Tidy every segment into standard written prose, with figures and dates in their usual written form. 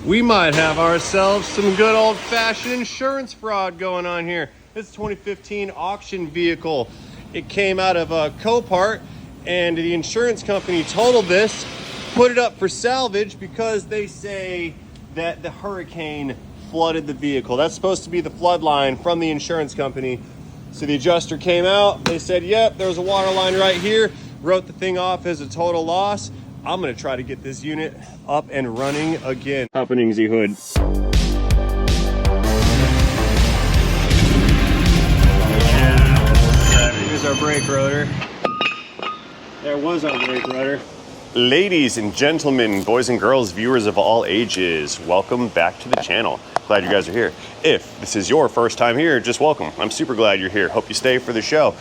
We might have ourselves some good old-fashioned insurance fraud going on here. This is 2015 auction vehicle. It came out of Copart, and the insurance company totaled this, put it up for salvage because they say that the hurricane flooded the vehicle. That's supposed to be the flood line from the insurance company. So the adjuster came out, they said, yep, there was a water line right here, wrote the thing off as a total loss. I'm gonna try to get this unit up and running again. Happening, Z Hood. Here's our brake rotor. There was our brake rotor. Ladies and gentlemen, boys and girls, viewers of all ages, welcome back to the channel. Glad you guys are here. If this is your first time here, just welcome. I'm super glad you're here. Hope you stay for the show.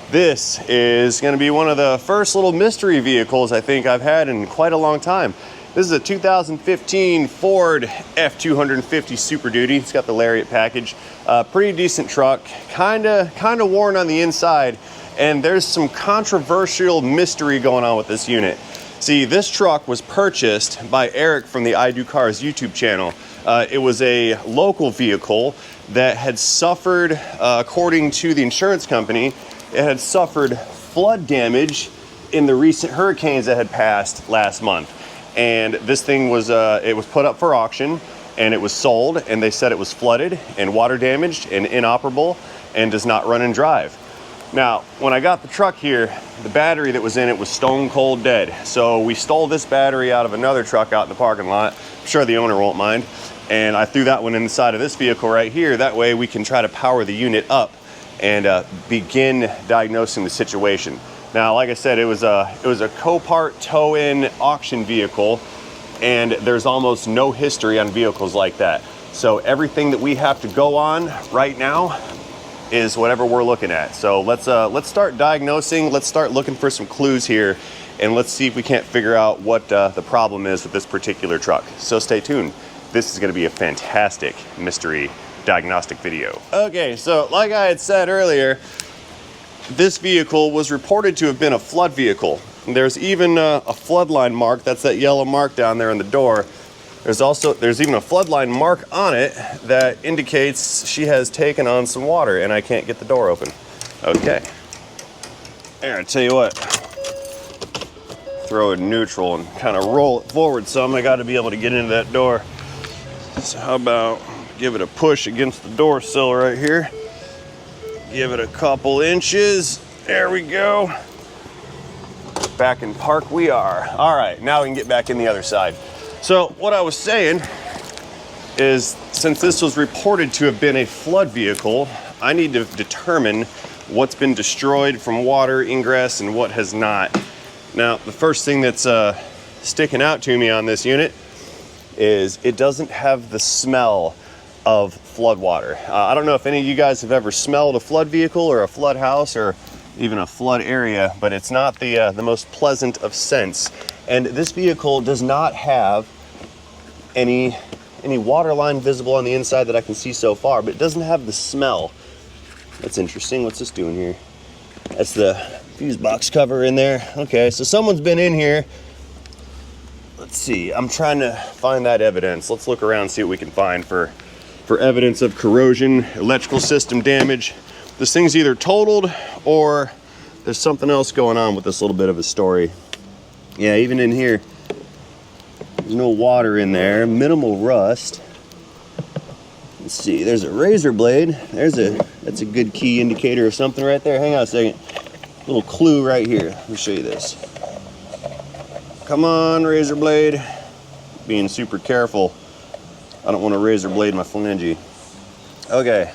This is going to be one of the first little mystery vehicles I think I've had in quite a long time. This is a 2015 Ford F250 Super Duty. It's got the Lariat package. Pretty decent truck, kind of worn on the inside, and there's some controversial mystery going on with this unit. See, this truck was purchased by Eric from the I Do Cars YouTube channel. It was a local vehicle that had suffered, according to the insurance company, it had suffered flood damage in the recent hurricanes that had passed last month. And this thing was, it was put up for auction and it was sold, and they said it was flooded and water damaged and inoperable and does not run and drive. Now, when I got the truck here, the battery that was in it was stone cold dead. So we stole this battery out of another truck out in the parking lot. I'm sure the owner won't mind. And I threw that one inside of this vehicle right here. That way we can try to power the unit up and begin diagnosing the situation. Now, like I said, it was a Copart tow-in auction vehicle, and there's almost no history on vehicles like that. So everything that we have to go on right now is whatever we're looking at. So let's start diagnosing. Let's start looking for some clues here, and let's see if we can't figure out what the problem is with this particular truck. So stay tuned. This is going to be a fantastic mystery diagnostic video. Okay, so like I had said earlier, this vehicle was reported to have been a flood vehicle. There's even a flood line mark. That's that yellow mark down there on the door. There's even a flood line mark on it that indicates she has taken on some water, and I can't get the door open. Okay. Here, I tell you what. Throw it in neutral and kind of roll it forward some. I got to be able to get into that door. So how about give it a push against the door sill right here. Give it a couple inches. There we go. Back in park we are. All right, now we can get back in the other side. So what I was saying is, since this was reported to have been a flood vehicle, I need to determine what's been destroyed from water ingress and what has not. Now, the first thing that's sticking out to me on this unit is it doesn't have the smell of flood water. I don't know if any of you guys have ever smelled a flood vehicle or a flood house or even a flood area, but it's not the most pleasant of scents. And this vehicle does not have any water line visible on the inside that I can see so far, but it doesn't have the smell. That's interesting. What's this doing here? That's the fuse box cover in there. Okay, so someone's been in here. Let's see. I'm trying to find that evidence. Let's look around and see what we can find for evidence of corrosion, electrical system damage. This thing's either totaled or there's something else going on with this little bit of a story. Yeah, even in here, there's no water in there, minimal rust. Let's see, there's a razor blade. That's a good key indicator of something right there. Hang on a second. Little clue right here. Let me show you this. Come on, razor blade. Being super careful. I don't want to razor blade my flange. Okay.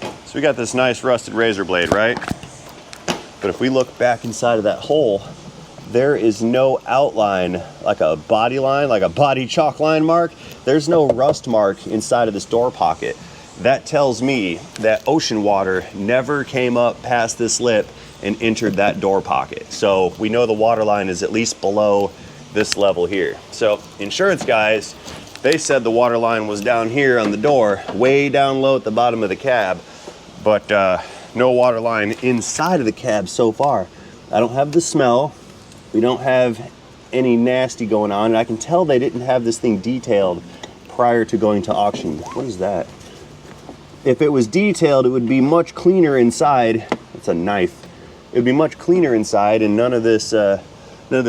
So we got this nice rusted razor blade, right? But if we look back inside of that hole, there is no outline, like a body line, like a body chalk line mark. There's no rust mark inside of this door pocket. That tells me that ocean water never came up past this lip and entered that door pocket. So we know the water line is at least below this level here. So insurance guys, they said the water line was down here on the door, way down low at the bottom of the cab, but no water line inside of the cab so far. I don't have the smell. We don't have any nasty going on. And I can tell they didn't have this thing detailed prior to going to auction. What is that? If it was detailed, it would be much cleaner inside. It's a knife. It would be much cleaner inside, and none of this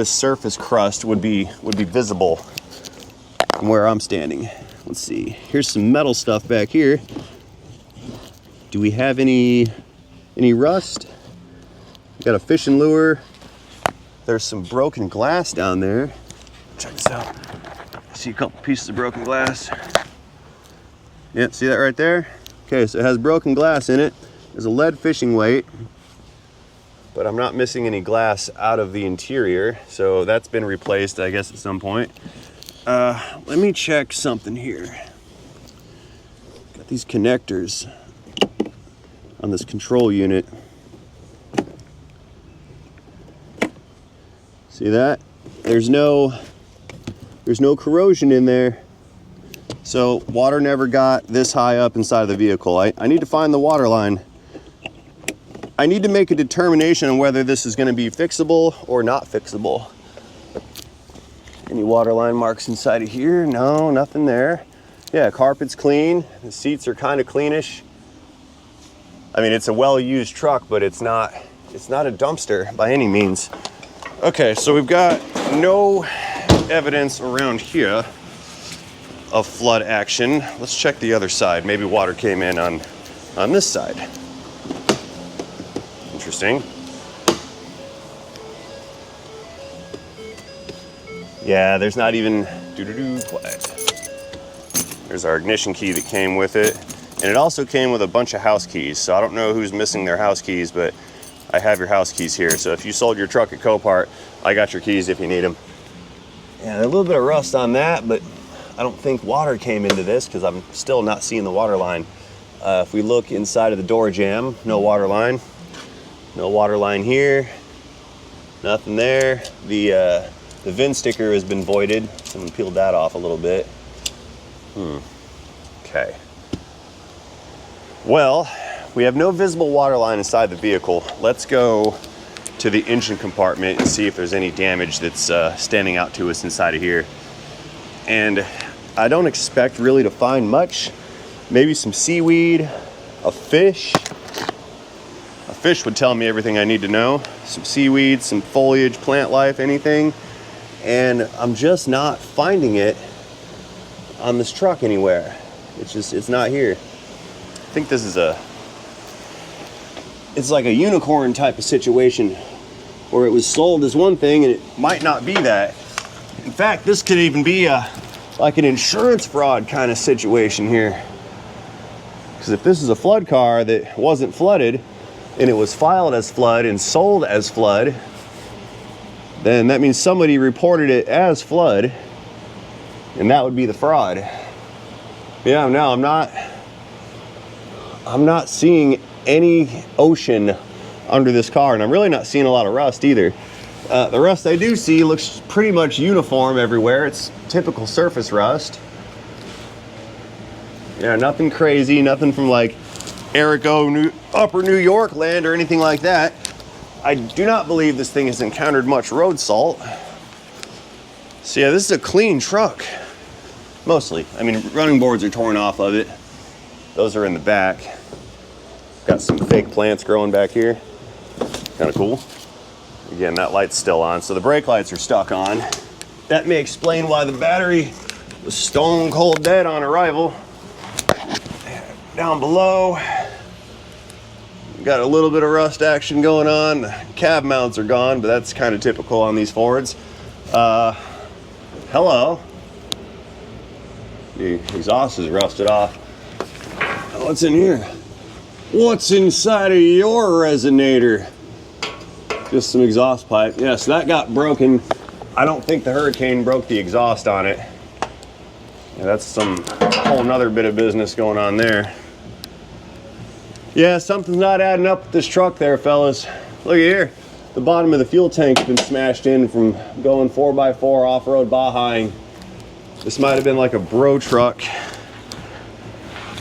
surface crust would be visible from where I'm standing. Let's see. Here's some metal stuff back here. Do we have any rust? We got a fishing lure. There's some broken glass down there. Check this out. I see a couple pieces of broken glass. Yep, see that right there? Okay, so it has broken glass in it. There's a lead fishing weight, but I'm not missing any glass out of the interior, so that's been replaced, I guess, at some point. Let me check something here. Got these connectors on this control unit. See that? There's no corrosion in there. So water never got this high up inside of the vehicle. I need to find the water line. I need to make a determination on whether this is going to be fixable or not fixable. Any water line marks inside of here? No, nothing there. Yeah, carpet's clean. The seats are kind of cleanish. I mean, it's a well-used truck, but it's not a dumpster by any means. Okay, so we've got no evidence around here of flood action. Let's check the other side. Maybe water came in on this side. Interesting. Yeah, there's not even quiet. There's our ignition key that came with it. And it also came with a bunch of house keys. So I don't know who's missing their house keys, but I have your house keys here. So if you sold your truck at Copart, I got your keys if you need them. Yeah, a little bit of rust on that, but I don't think water came into this because I'm still not seeing the water line. If we look inside of the door jamb, no water line. No water line here. Nothing there. The VIN sticker has been voided. Someone peeled that off a little bit. Okay. Well, we have no visible water line inside the vehicle. Let's go to the engine compartment and see if there's any damage that's standing out to us inside of here. And I don't expect really to find much. Maybe some seaweed, a fish. A fish would tell me everything I need to know. Some seaweed, some foliage, plant life, anything. And I'm just not finding it on this truck anywhere. It's not here. I think this is it's like a unicorn type of situation where it was sold as one thing and it might not be that. In fact, this could even be like an insurance fraud kind of situation here. Because if this is a flood car that wasn't flooded and it was filed as flood and sold as flood, then that means somebody reported it as flood, and that would be the fraud. Yeah, no, I'm not seeing any ocean under this car, and I'm really not seeing a lot of rust either. The rust I do see looks pretty much uniform everywhere. It's typical surface rust. Yeah, nothing crazy, nothing from like Erico, Upper New York land or anything like that. I do not believe this thing has encountered much road salt. So yeah, this is a clean truck. Mostly. I mean, running boards are torn off of it. Those are in the back. Got some fake plants growing back here. Kind of cool. Again, that light's still on, so the brake lights are stuck on. That may explain why the battery was stone cold dead on arrival. Down below, got a little bit of rust action going on. The cab mounts are gone, but that's kind of typical on these Fords. Hello. The exhaust is rusted off. What's in here? What's inside of your resonator? Just some exhaust pipe. Yeah, so that got broken. I don't think the Hurricane broke the exhaust on it. Yeah, that's some whole nother bit of business going on there. Yeah, something's not adding up with this truck there, fellas. Look at here. The bottom of the fuel tank's been smashed in from going 4x4 off-road Bajaing. This might have been like a bro truck.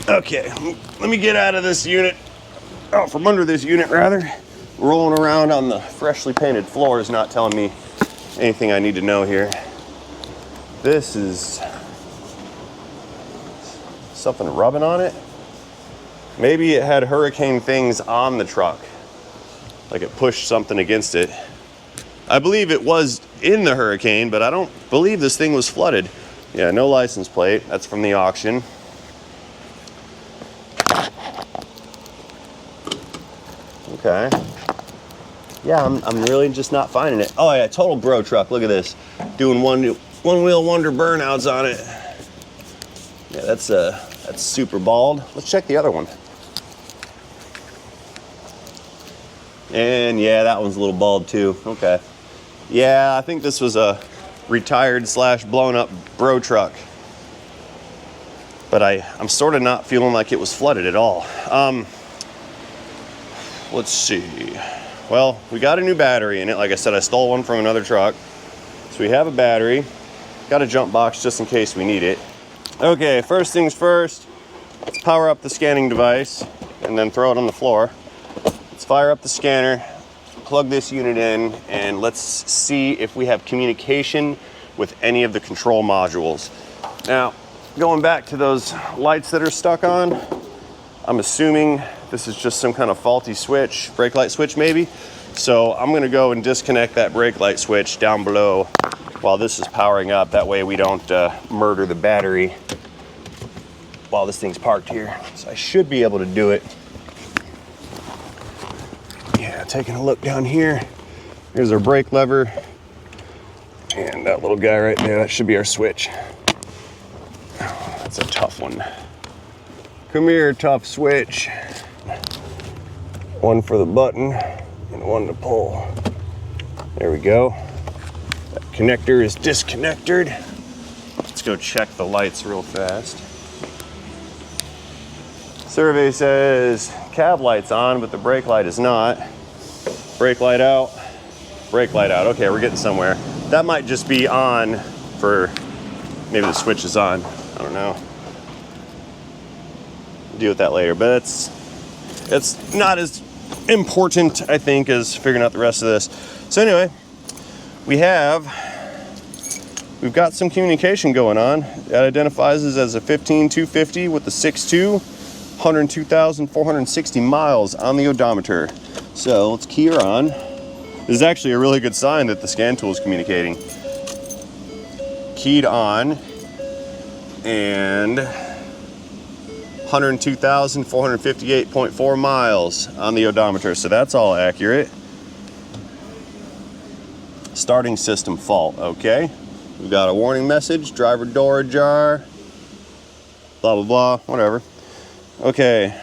Okay, let me get out of this unit. Oh, from under this unit, rather. Rolling around on the freshly painted floor is not telling me anything I need to know here. This is something rubbing on it. Maybe it had hurricane things on the truck, like it pushed something against it. I believe it was in the hurricane, but I don't believe this thing was flooded. Yeah, no license plate. That's from the auction. Okay. Yeah, I'm really just not finding it. Oh yeah, total bro truck. Look at this. Doing one wheel wonder burnouts on it. Yeah, that's super bald. Let's check the other one. And yeah, that one's a little bald too. Okay. Yeah, I think this was a retired / blown up bro truck. But I'm sort of not feeling like it was flooded at all. Let's see. Well, we got a new battery in it. Like I said, I stole one from another truck. So we have a battery. Got a jump box just in case we need it. Okay, first things first, let's power up the scanning device and then throw it on the floor. Let's fire up the scanner, plug this unit in, and let's see if we have communication with any of the control modules. Now, going back to those lights that are stuck on, I'm assuming this is just some kind of faulty switch, brake light switch maybe. So I'm gonna go and disconnect that brake light switch down below while this is powering up. That way we don't murder the battery while this thing's parked here. So I should be able to do it. Yeah, taking a look down here. Here's our brake lever. And that little guy right there, that should be our switch. Oh, that's a tough one. Come here, tough switch. One for the button and one to pull. There we go. That connector is disconnected. Let's go check the lights real fast. Survey says cab light's on, but the brake light is not. Brake light out, brake light out. Okay, we're getting somewhere. That might just be on for, maybe the switch is on. I don't know. Deal with that later, but it's not as important, I think, as figuring out the rest of this. So anyway, we've got some communication going on. It identifies us as a 15250 with the 6.2, 102,460 miles on the odometer. So let's key her on. This is actually a really good sign that the scan tool is communicating. Keyed on, and 102,458.4 miles on the odometer. So that's all accurate. Starting system fault, okay. We've got a warning message, driver door ajar, blah, blah, blah, whatever. Okay,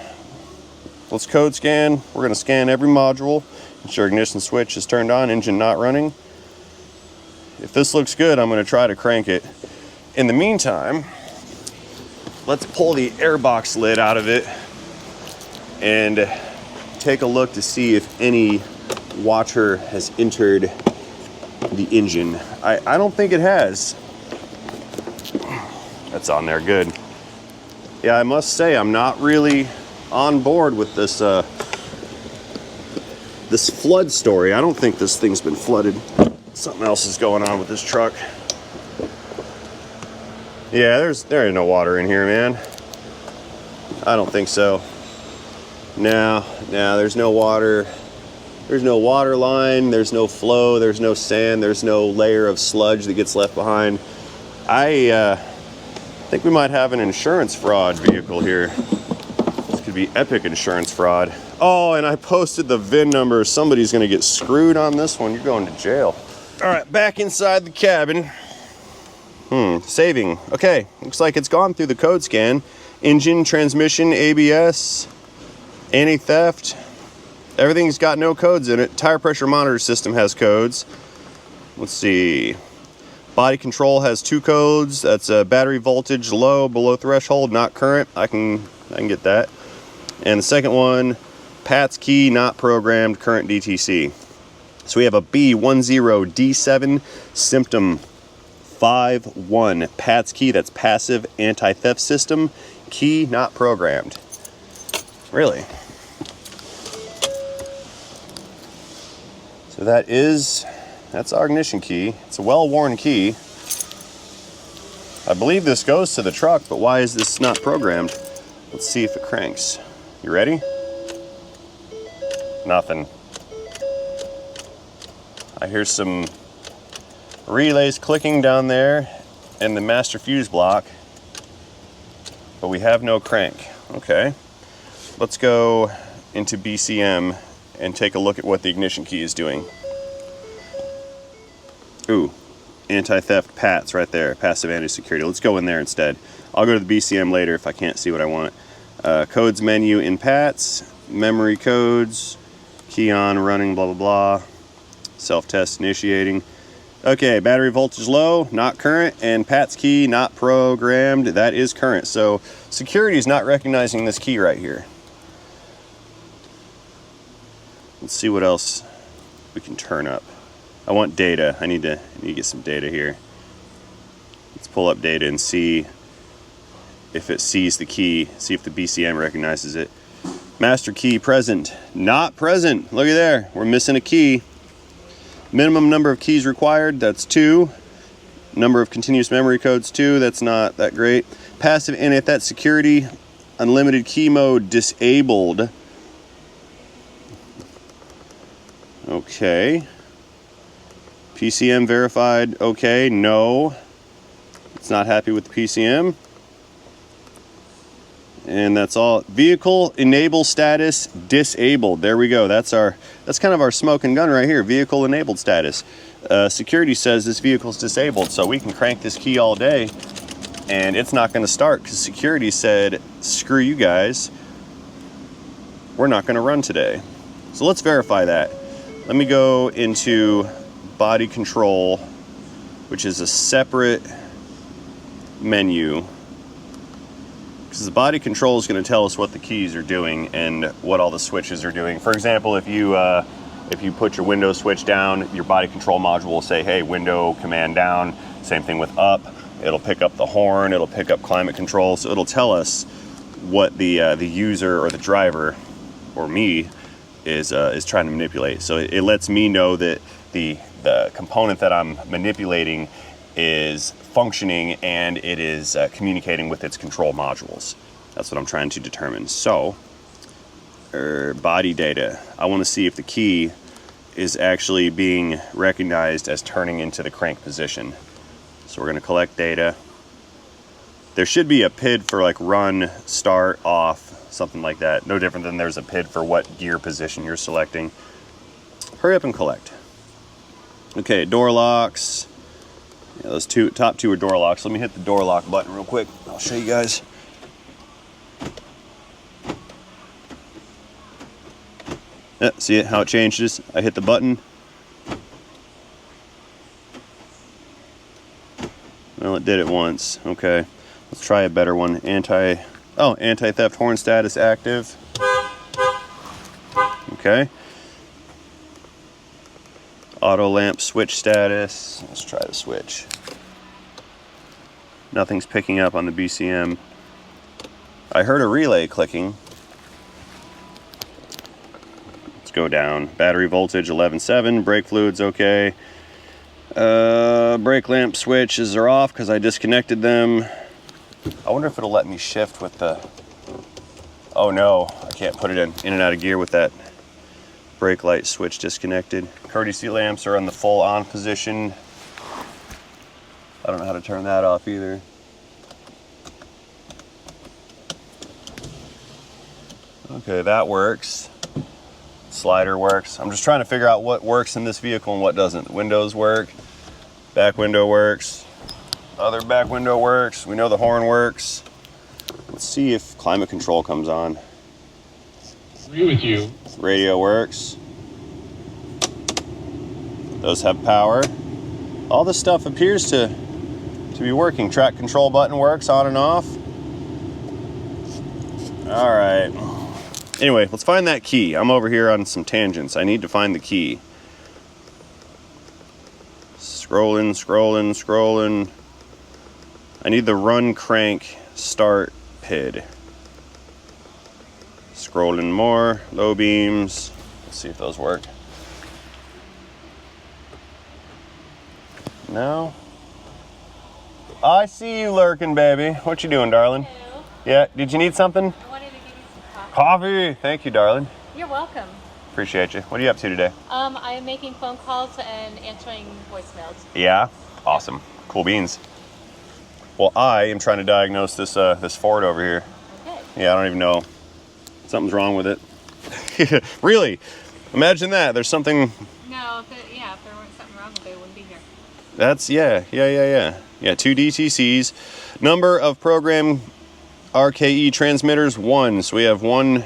let's code scan. We're gonna scan every module, ensure ignition switch is turned on, engine not running. If this looks good, I'm gonna try to crank it. In the meantime, let's pull the airbox lid out of it and take a look to see if any water has entered the engine. I don't think it has. That's on there, good. Yeah, I must say I'm not really on board with this this flood story. I don't think this thing's been flooded. Something else is going on with this truck. Yeah, there ain't no water in here, man. I don't think so. No, there's no water. There's no water line, there's no flow, there's no sand, there's no layer of sludge that gets left behind. I think we might have an insurance fraud vehicle here. This could be epic insurance fraud. Oh, and I posted the VIN number. Somebody's gonna get screwed on this one. You're going to jail. All right, back inside the cabin. Saving. Okay, looks like it's gone through the code scan. Engine, transmission, ABS, anti-theft. Everything's got no codes in it. Tire pressure monitor system has codes. Let's see. Body control has 2 codes. That's a battery voltage low, below threshold, not current. I can get that. And the second one, PATS key not programmed, current DTC. So we have a B10D7 symptom 5.1 PATS key. That's passive anti-theft system. Key not programmed. Really? So that is That's our ignition key. It's a well-worn key. I believe this goes to the truck, but why is this not programmed? Let's see if it cranks. You ready? Nothing. I hear some relays clicking down there in the master fuse block, but we have no crank. Okay, let's go into BCM and take a look at what the ignition key is doing. Ooh, anti-theft PATs right there, passive anti-security. Let's go in there instead. I'll go to the BCM later if I can't see what I want. Codes menu in PATs, memory codes, key on, running, blah, blah, blah. Self-test initiating. Okay, battery voltage low, not current, and PATS key not programmed. That is current. So security is not recognizing this key right here. Let's see what else we can turn up. I want data. I need to get some data here. Let's pull up data and see if it sees the key, see if the BCM recognizes it. Master key present, not present. Look at there, we're missing a key. Minimum number of keys required, that's 2. Number of continuous memory codes, 2. That's not that great. Passive anti-theft security, unlimited key mode disabled. Okay. PCM verified, okay, no. It's not happy with the PCM. And that's all. Vehicle enable status disabled. There we go. That's kind of our smoking gun right here. Vehicle enabled status. Security says this vehicle's disabled, so we can crank this key all day and it's not going to start because security said, screw you guys, we're not going to run today. So let's verify that. Let me go into body control, which is a separate menu. Because the body control is going to tell us what the keys are doing and what all the switches are doing. For example, if you put your window switch down, your body control module will say, hey, window command down. Same thing with up. It'll pick up the horn. It'll pick up climate control. So it'll tell us what the user or the driver or me is trying to manipulate. So it lets me know that the component that I'm manipulating is functioning and it is communicating with its control modules. That's what I'm trying to determine. So, body data. I want to see if the key is actually being recognized as turning into the crank position. So we're going to collect data. There should be a PID for like run, start, off, something like that. No different than there's a PID for what gear position you're selecting. Hurry up and collect. Okay, door locks. Yeah, those top two are door locks. Let me hit the door lock button real quick. I'll show you guys. Yeah, see it, how it changes? I hit the button. Well, it did it once. Okay, let's try a better one. Anti-theft horn status active. Okay. Auto lamp switch status. Let's try the switch. Nothing's picking up on the BCM. I heard a relay clicking. Let's go down. Battery voltage 11.7. Brake fluid's okay. Brake lamp switches are off because I disconnected them. I wonder if it'll let me shift with the... Oh no, I can't put it in and out of gear with that brake light switch disconnected. Courtesy lamps are in the full on position. I don't know how to turn that off either. Okay, that works. Slider works. I'm just trying to figure out what works in this vehicle and what doesn't. Windows work. Back window works. Other back window works. We know the horn works. Let's see if climate control comes on. Agree with you. Radio works. Those have power. All this stuff appears to be working. Track control button works on and off. All right. Anyway, let's find that key. I'm over here on some tangents. I need to find the key. Scrolling, scrolling, scrolling. I need the run crank start PID. Scrolling more, low beams. Let's see if those work. No? I see you lurking, baby. What you doing, darling? Hello. Yeah, did you need something? I wanted to give you some Coffee. Thank you, darling. You're welcome. Appreciate you. What are you up to today? I am making phone calls and answering voicemails. Yeah? Awesome. Cool beans. Well, I am trying to diagnose this this Ford over here. Okay. Yeah, I don't even know. Something's wrong with it. Really? Imagine that. There's something... No, if there weren't something wrong with it, it wouldn't be here. That's, yeah, 2 DTCs. Number of program RKE transmitters, 1. So we have one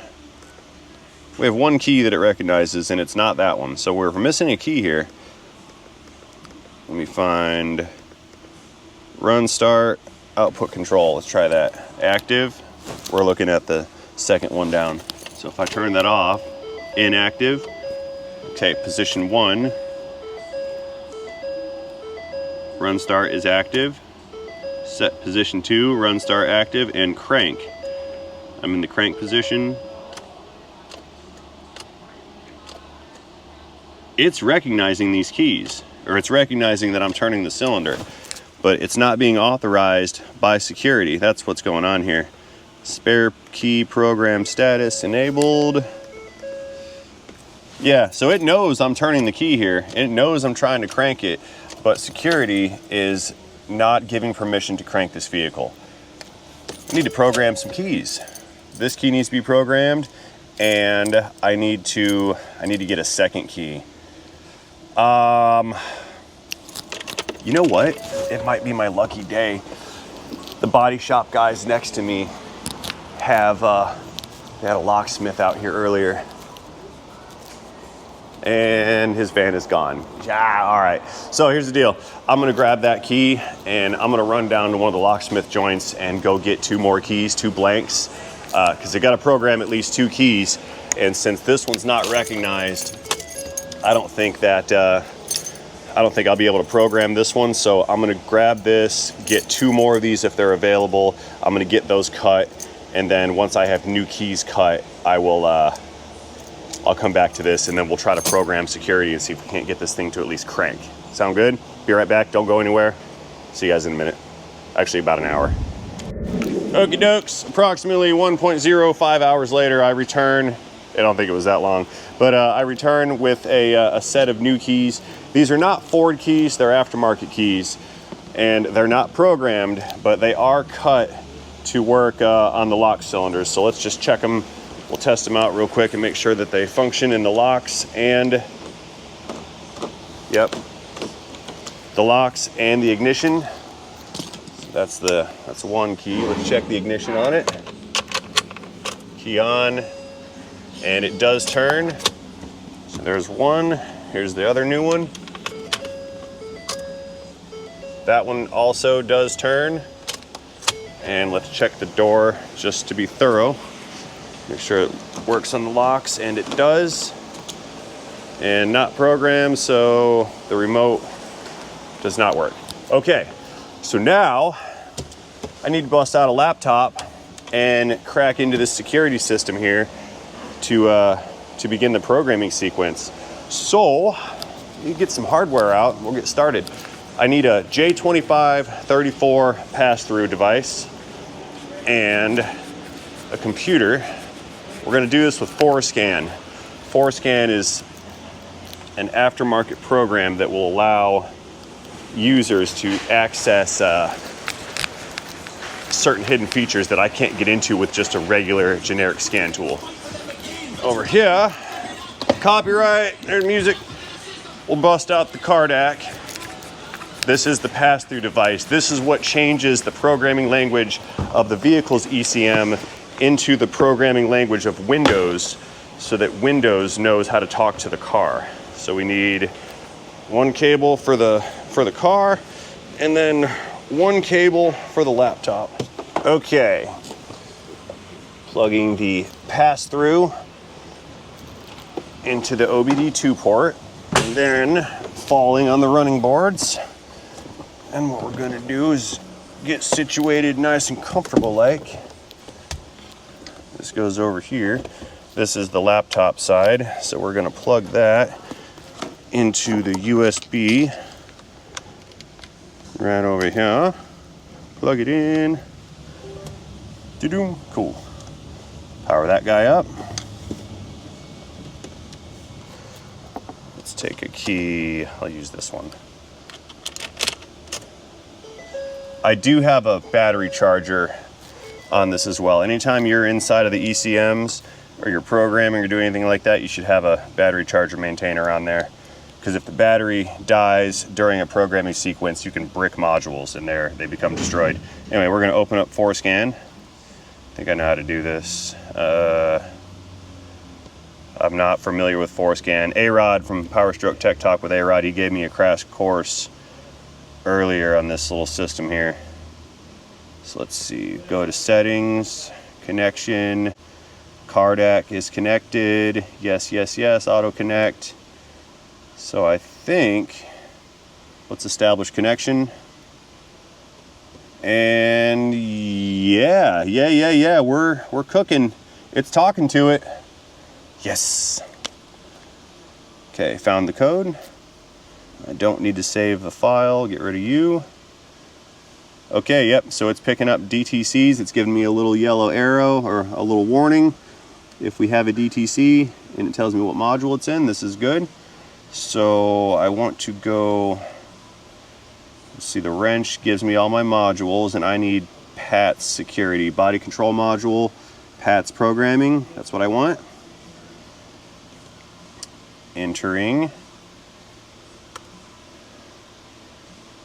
key that it recognizes, and it's not that one. So we're missing a key here. Let me find run, start, output control. Let's try that. Active. We're looking at the second one down. So if I turn that off, inactive. Okay, position 1. Run start is active. Set position 2, run start active, and crank. I'm in the crank position. It's recognizing these keys, or it's recognizing that I'm turning the cylinder, but it's not being authorized by security. That's what's going on here. Spare key program status enabled. Yeah, so it knows I'm turning the key here. It knows I'm trying to crank it, but security is not giving permission to crank this vehicle. I need to program some keys. This key needs to be programmed, and I need to get a second key. You know what? It might be my lucky day. The body shop guys next to me have they had a locksmith out here earlier, and his van is gone. Yeah, all right. So here's the deal. I'm gonna grab that key and I'm gonna run down to one of the locksmith joints and go get 2 more keys, 2 blanks, because I gotta program at least 2 keys. And since this one's not recognized, I don't think I'll be able to program this one. So I'm gonna grab this, get 2 more of these if they're available. I'm gonna get those cut, and then once I have new keys cut, I'll come back to this, and then we'll try to program security and see if we can't get this thing to at least crank. Sound good? Be right back. Don't go anywhere. See you guys in a minute. Actually, about an hour. Okie dokes. Approximately 1.05 hours later, I return. I don't think it was that long, but I return with a set of new keys. These are not Ford keys. They're aftermarket keys, and they're not programmed, but they are cut to work on the lock cylinders. So let's just check them. We'll test them out real quick and make sure that they function in the locks and, yep, the locks and the ignition. So that's one key. Let's check the ignition on it. Key on, and it does turn. So there's one. Here's the other new one. That one also does turn. And let's check the door just to be thorough. Make sure it works on the locks, and it does. And not programmed, so the remote does not work. Okay, so now I need to bust out a laptop and crack into this security system here to begin the programming sequence. So, you get some hardware out, we'll get started. I need a J2534 pass-through device and a computer. We're gonna do this with Forscan. Forscan is an aftermarket program that will allow users to access certain hidden features that I can't get into with just a regular generic scan tool. Over here, copyright, there's music. We'll bust out the Cardaq. This is the pass-through device. This is what changes the programming language of the vehicle's ECM into the programming language of Windows, so that Windows knows how to talk to the car. So we need one cable for the car, and then one cable for the laptop. Okay, plugging the pass-through into the OBD2 port, and then falling on the running boards. And what we're gonna do is get situated nice and comfortable like. This goes over here. This is the laptop side, so we're gonna plug that into the USB right over here. Plug it in. Cool. Power that guy up. Let's take a key. I'll use this one. I do have a battery charger on this as well. Anytime you're inside of the ECMs or you're programming or doing anything like that, you should have a battery charger maintainer on there. Because if the battery dies during a programming sequence, you can brick modules in there. They become destroyed. Anyway, we're gonna open up Forscan. I think I know how to do this. I'm not familiar with Forscan. A-Rod from Power Stroke Tech Talk with A-Rod, he gave me a crash course earlier on this little system here. So let's see, go to settings, connection, Cardaq is connected. Yes, yes, yes, auto connect. So I think, let's establish connection. And yeah, we're cooking. It's talking to it. Yes. Okay, found the code. I don't need to save the file, get rid of you. Okay, yep, so it's picking up DTCs. It's giving me a little yellow arrow or a little warning. If we have a DTC and it tells me what module it's in, this is good. So I want to go, let's see, the wrench gives me all my modules and I need PAT's security, body control module, PAT's programming, that's what I want. Entering.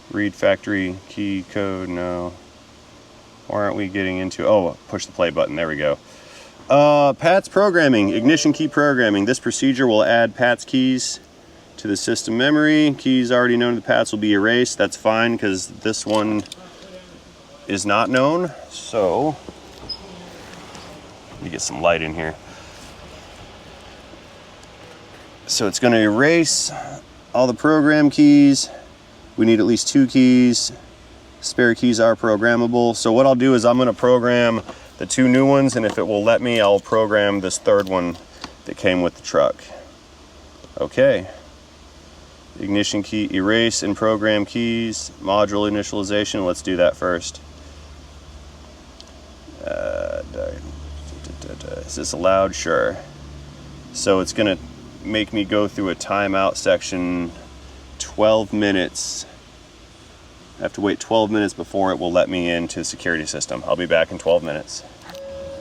Read factory key code, no. Why aren't we getting into, oh, push the play button, there we go. PAT's programming, ignition key programming. This procedure will add PAT's keys to the system memory. Keys already known to the PATs will be erased. That's fine because this one is not known. So, let me get some light in here. So it's gonna erase all the program keys. We need at least 2 keys. Spare keys are programmable. So what I'll do is I'm gonna program the 2 new ones, and if it will let me, I'll program this 3rd one that came with the truck. Okay. Ignition key, erase and program keys, module initialization. Let's do that first. Is this allowed? Sure. So it's gonna make me go through a timeout section 12 minutes. I have to wait 12 minutes before it will let me into the security system. I'll be back in 12 minutes.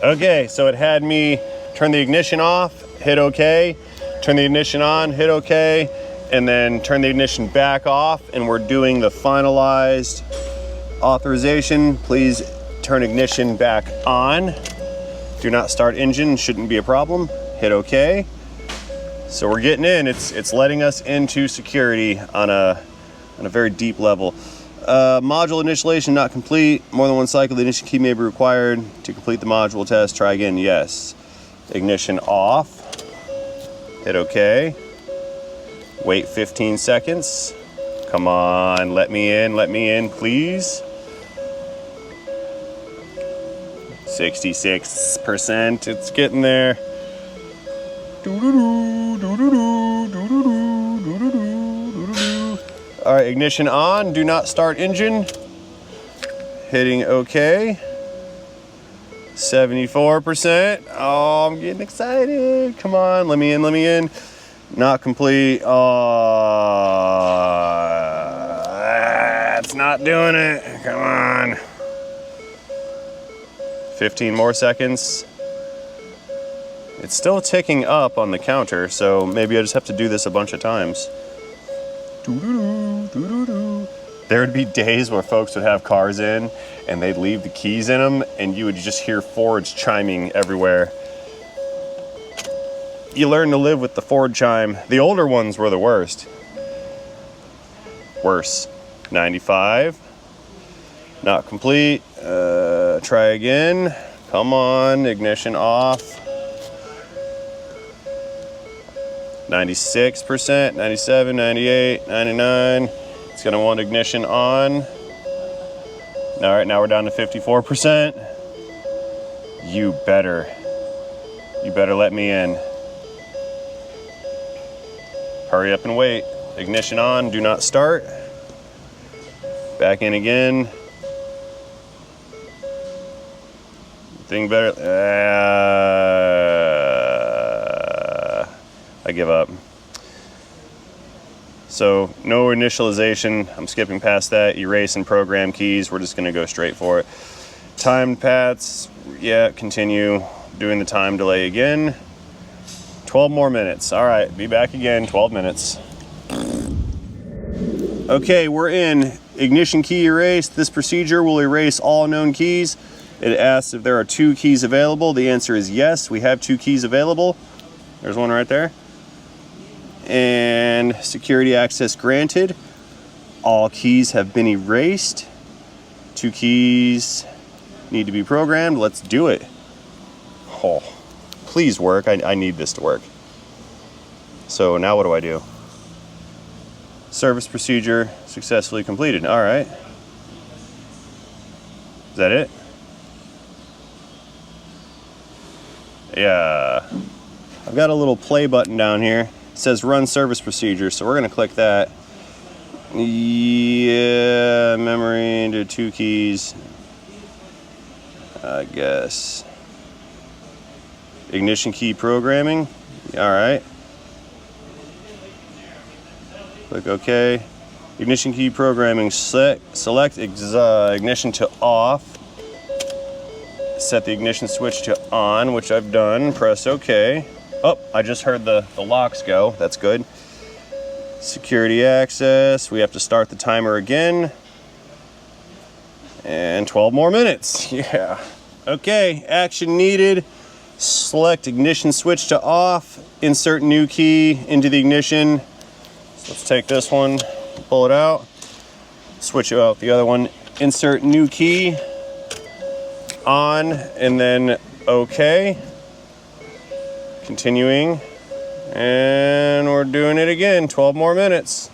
Okay, so it had me turn the ignition off, hit OK, turn the ignition on, hit OK, and then turn the ignition back off, and we're doing the finalized authorization. Please turn ignition back on. Do not start engine, shouldn't be a problem. Hit OK. So we're getting in, it's letting us into security on a very deep level. Module initialization not complete. More than one cycle, the ignition key may be required to complete the module test. Try again, yes. Ignition off. Hit OK. Wait 15 seconds. Come on, let me in, please. 66%, it's getting there. All right, ignition on, do not start engine. Hitting OK. 74%. Oh, I'm getting excited. Come on, let me in. Not complete. Oh, that's not doing it. Come on. 15 more seconds. It's still ticking up on the counter, so maybe I just have to do this a bunch of times. There would be days where folks would have cars in and they'd leave the keys in them and you would just hear Fords chiming everywhere. You learn to live with the Ford chime. The older ones were the worst. Worse. 95. Not complete. Try again. Come on, ignition off. 96%, 97, 98, 99. It's gonna want ignition on. All right, now we're down to 54%. You better let me in. Hurry up and wait. Ignition on, do not start. Back in again. Thing better. I give up. So no initialization. I'm skipping past that. Erase and program keys. We're just going to go straight for it. Timed paths. Yeah, continue doing the time delay again. 12 more minutes. All right, be back again. 12 minutes. Okay, we're in. Ignition key erased. This procedure will erase all known keys. It asks if there are 2 keys available. The answer is yes. We have 2 keys available. There's one right there. And security access granted. All keys have been erased. 2 keys need to be programmed. Let's do it. Oh, please work. I need this to work. So now what do I do? Service procedure successfully completed. All right. Is that it? Yeah. I've got a little play button down here. It says run service procedure, so we're gonna click that. Yeah, memory into 2 keys. I guess. Ignition key programming. All right. Click OK. Ignition key programming. Select ignition to off. Set the ignition switch to on, which I've done. Press OK. Oh, I just heard the locks go. That's good. Security access. We have to start the timer again. And 12 more minutes. Yeah. Okay, action needed. Select ignition switch to off. Insert new key into the ignition. So let's take this one, pull it out. Switch out the other one. Insert new key. On, and then OK. Continuing. And we're doing it again. 12 more minutes.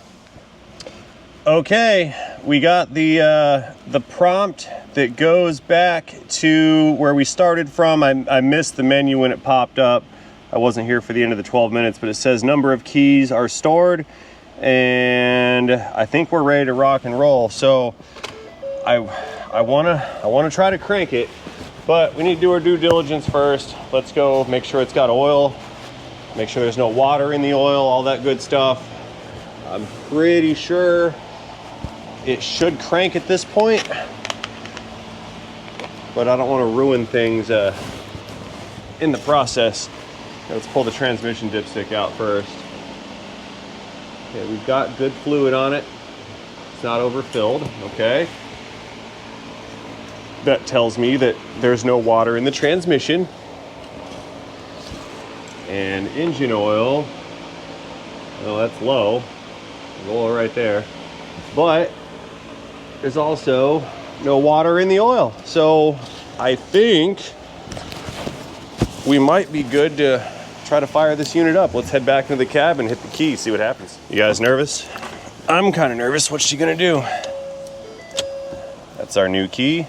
Okay, we got the prompt that goes back to where we started from. I missed the menu when it popped up. I wasn't here for the end of the 12 minutes, but it says number of keys are stored, and I think we're ready to rock and roll. So I wanna try to crank it, but we need to do our due diligence first. Let's go make sure it's got oil, make sure there's no water in the oil, all that good stuff. I'm pretty sure it should crank at this point, but I don't want to ruin things in the process. Let's pull the transmission dipstick out first. Okay, we've got good fluid on it. It's not overfilled, okay. That tells me that there's no water in the transmission. And engine oil, well, that's low. Low right there. But there's also no water in the oil. So I think we might be good to try to fire this unit up. Let's head back into the cab and hit the key, see what happens. You guys nervous? I'm kind of nervous. What's she gonna do? That's our new key.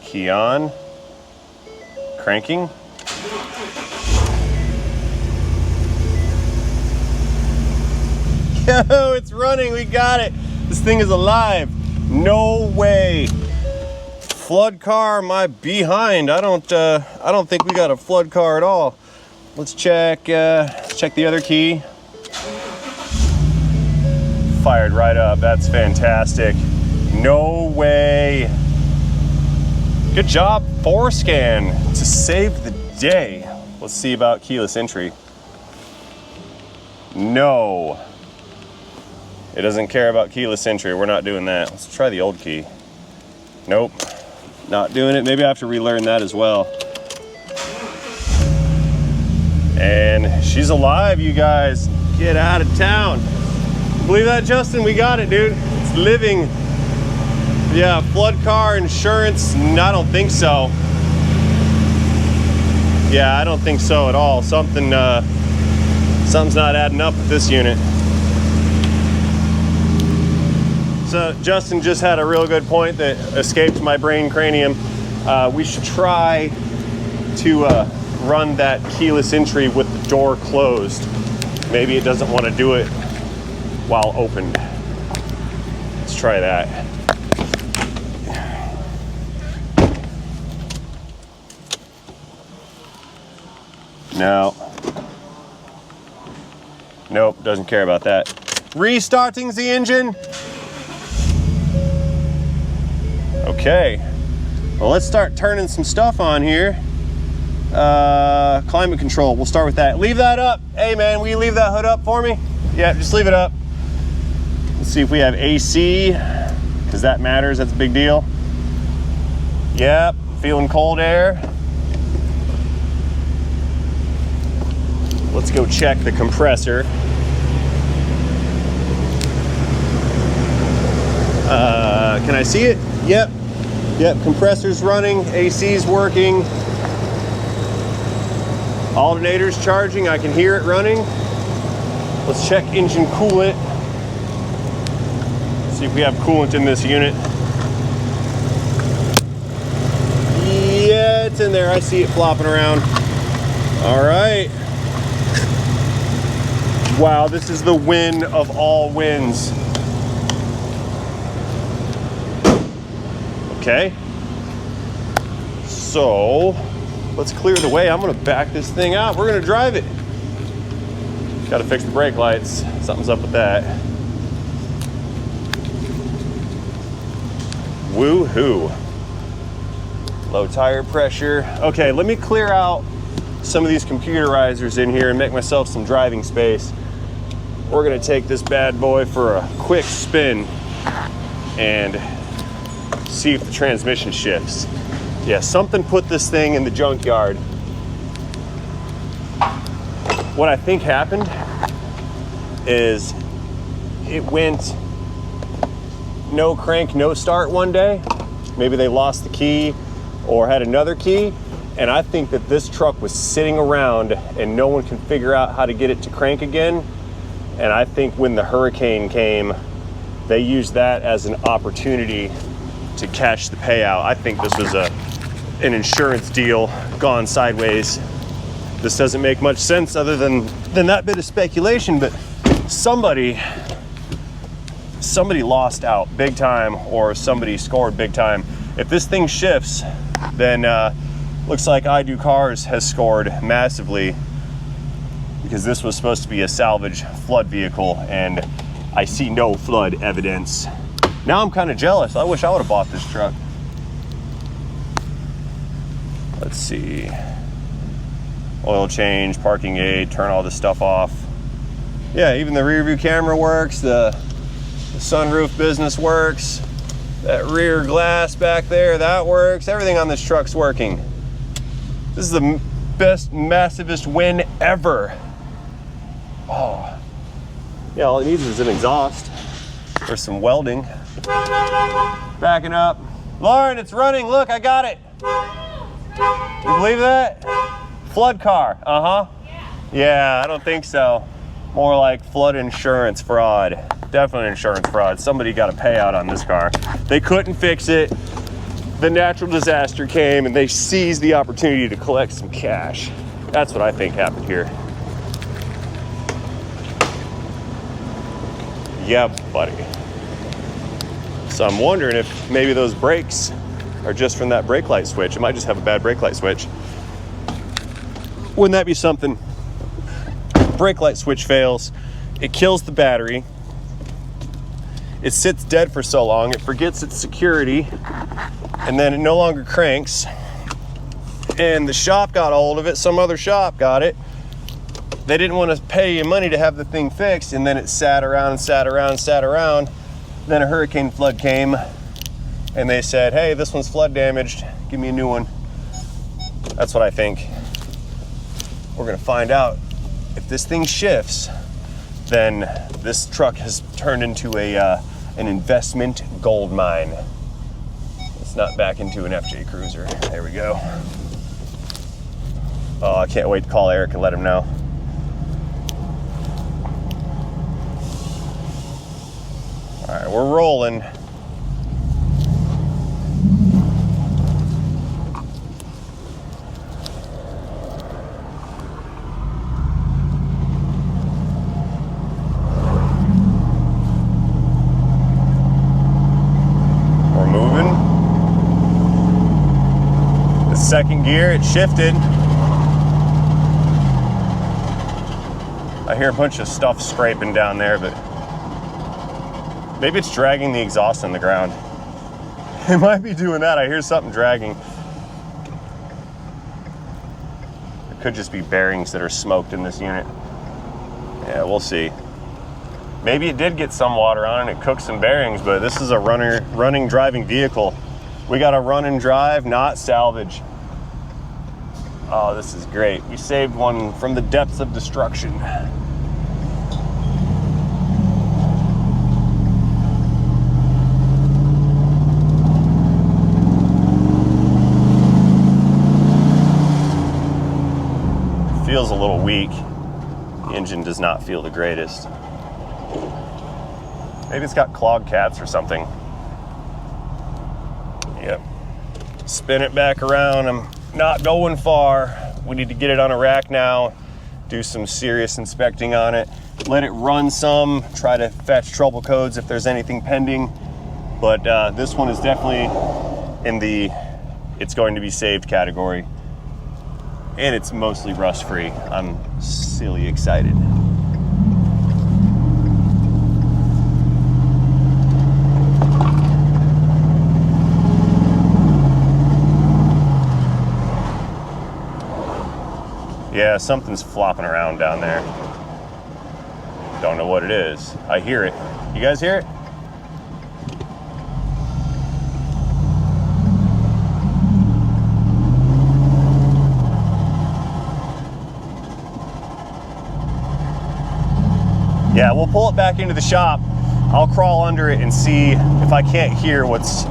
Key on. Cranking. Yo, it's running, we got it. This thing is alive. No way. Flood car, my behind. I don't think we got a flood car at all. Let's check the other key. Fired right up, that's fantastic. No way. Good job, Forscan, to save the day. Let's see about keyless entry. No. It doesn't care about keyless entry. We're not doing that. Let's try the old key. Nope, not doing it. Maybe I have to relearn that as well. And she's alive, you guys. Get out of town. Believe that, Justin? We got it, dude. It's living. Yeah, flood car insurance. I don't think so. Yeah, I don't think so at all. Something's not adding up with this unit. So Justin just had a real good point that escaped my brain cranium. We should try to run that keyless entry with the door closed. Maybe it doesn't want to do it while opened. Let's try that. No. Nope, doesn't care about that. Restarting the engine. Okay. Well, let's start turning some stuff on here. Climate control, we'll start with that. Leave that up. Hey man, will you leave that hood up for me? Yeah, just leave it up. Let's see if we have AC, because that matters, that's a big deal. Yep, feeling cold air. Let's go check the compressor. Can I see it? Yep. Yep, compressor's running, AC's working. Alternator's charging, I can hear it running. Let's check engine coolant. See if we have coolant in this unit. Yeah, it's in there, I see it flopping around. All right. Wow, this is the win of all wins. Okay. So, let's clear the way. I'm gonna back this thing out. We're gonna drive it. Gotta fix the brake lights. Something's up with that. Woo-hoo. Low tire pressure. Okay, let me clear out some of these computerizers in here and make myself some driving space. We're gonna take this bad boy for a quick spin and see if the transmission shifts. Yeah, something put this thing in the junkyard. What I think happened is it went no crank, no start one day. Maybe they lost the key or had another key. And I think that this truck was sitting around and no one can figure out how to get it to crank again. And I think when the hurricane came, they used that as an opportunity to cash the payout. I think this was an insurance deal gone sideways. This doesn't make much sense other than that bit of speculation, but somebody lost out big time or somebody scored big time. If this thing shifts, then looks like I Do Cars has scored massively, because this was supposed to be a salvage flood vehicle and I see no flood evidence. Now I'm kind of jealous. I wish I would have bought this truck. Let's see. Oil change, parking aid, turn all this stuff off. Yeah, even the rear view camera works, the sunroof business works, that rear glass back there, that works. Everything on this truck's working. This is the best, massivest win ever. Oh. Yeah, all it needs is an exhaust or some welding. Backing up. Lauren, it's running. Look, I got it. You believe that? Flood car. Uh-huh. Yeah, I don't think so. More like flood insurance fraud. Definitely insurance fraud. Somebody got a payout on this car. They couldn't fix it. The natural disaster came and they seized the opportunity to collect some cash. That's what I think happened here. Yeah, buddy. So I'm wondering if maybe those brakes are just from that brake light switch. It might just have a bad brake light switch. Wouldn't that be something? Brake light switch fails. It kills the battery. It sits dead for so long, it forgets its security, and then it no longer cranks. And the shop got a hold of it, some other shop got it. They didn't want to pay you money to have the thing fixed, and then it sat around and sat around and sat around. Then a hurricane flood came, and they said, hey, this one's flood damaged, give me a new one. That's what I think. We're gonna find out. If this thing shifts, then this truck has turned into an investment gold mine. It's not back into an FJ Cruiser. There we go. Oh, I can't wait to call Eric and let him know. All right, we're rolling. second gear, it shifted. I hear a bunch of stuff scraping down there, but maybe it's dragging the exhaust on the ground. It might be doing that. I hear something dragging. It could just be bearings that are smoked in this unit. Yeah, we'll see. Maybe it did get some water on it and it cooked some bearings, but this is a running, driving vehicle. We got to run and drive, not salvage. Oh, this is great. We saved one from the depths of destruction. Feels a little weak. The engine does not feel the greatest. Maybe it's got clogged caps or something. Yep. Spin it back around. I'm not going far. We need to get it on a rack now, do some serious inspecting on it, let it run some, try to fetch trouble codes if there's anything pending. But this one is definitely in the it's going to be saved category. And it's mostly rust free. I'm silly excited. Yeah, something's flopping around down there. Don't know what it is. I hear it. You guys hear it? Yeah, we'll pull it back into the shop. I'll crawl under it and see if I can't hear what's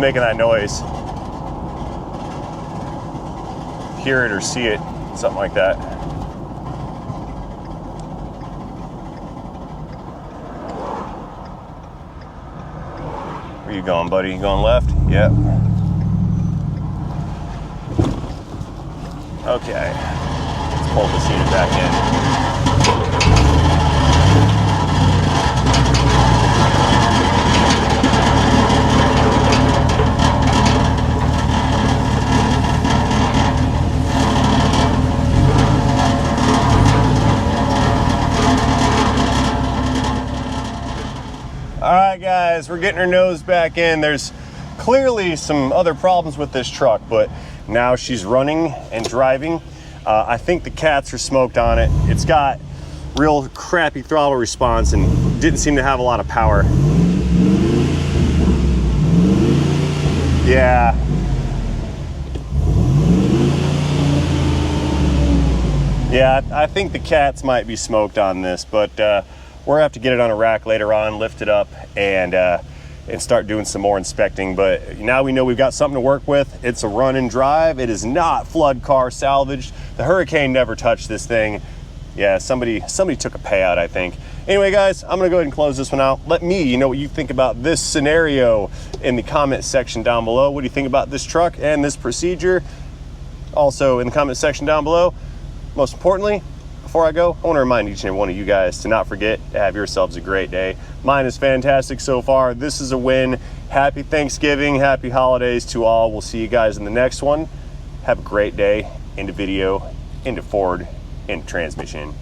making that noise. Hear it or see it, something like that. Where you going, buddy? You going left? Yep. Okay. Let's pull this unit back in. All right, guys, we're getting her nose back in. There's clearly some other problems with this truck, but now she's running and driving. I think the cats are smoked on it. It's got real crappy throttle response and didn't seem to have a lot of power. Yeah. Yeah, I think the cats might be smoked on this, but we're gonna have to get it on a rack later on, lift it up, and start doing some more inspecting. But now we know we've got something to work with. It's a run and drive. It is not flood car salvaged. The Hurricane never touched this thing. Yeah, somebody took a payout, I think. Anyway, guys, I'm gonna go ahead and close this one out. Let me know what you think about this scenario in the comment section down below. What do you think about this truck and this procedure? Also in the comment section down below. Most importantly, before I go, I want to remind each and every one of you guys to not forget to have yourselves a great day. Mine is fantastic so far. This is a win. Happy Thanksgiving, happy holidays to all. We'll see you guys in the next one. Have a great day. Into video, into Ford, into transmission.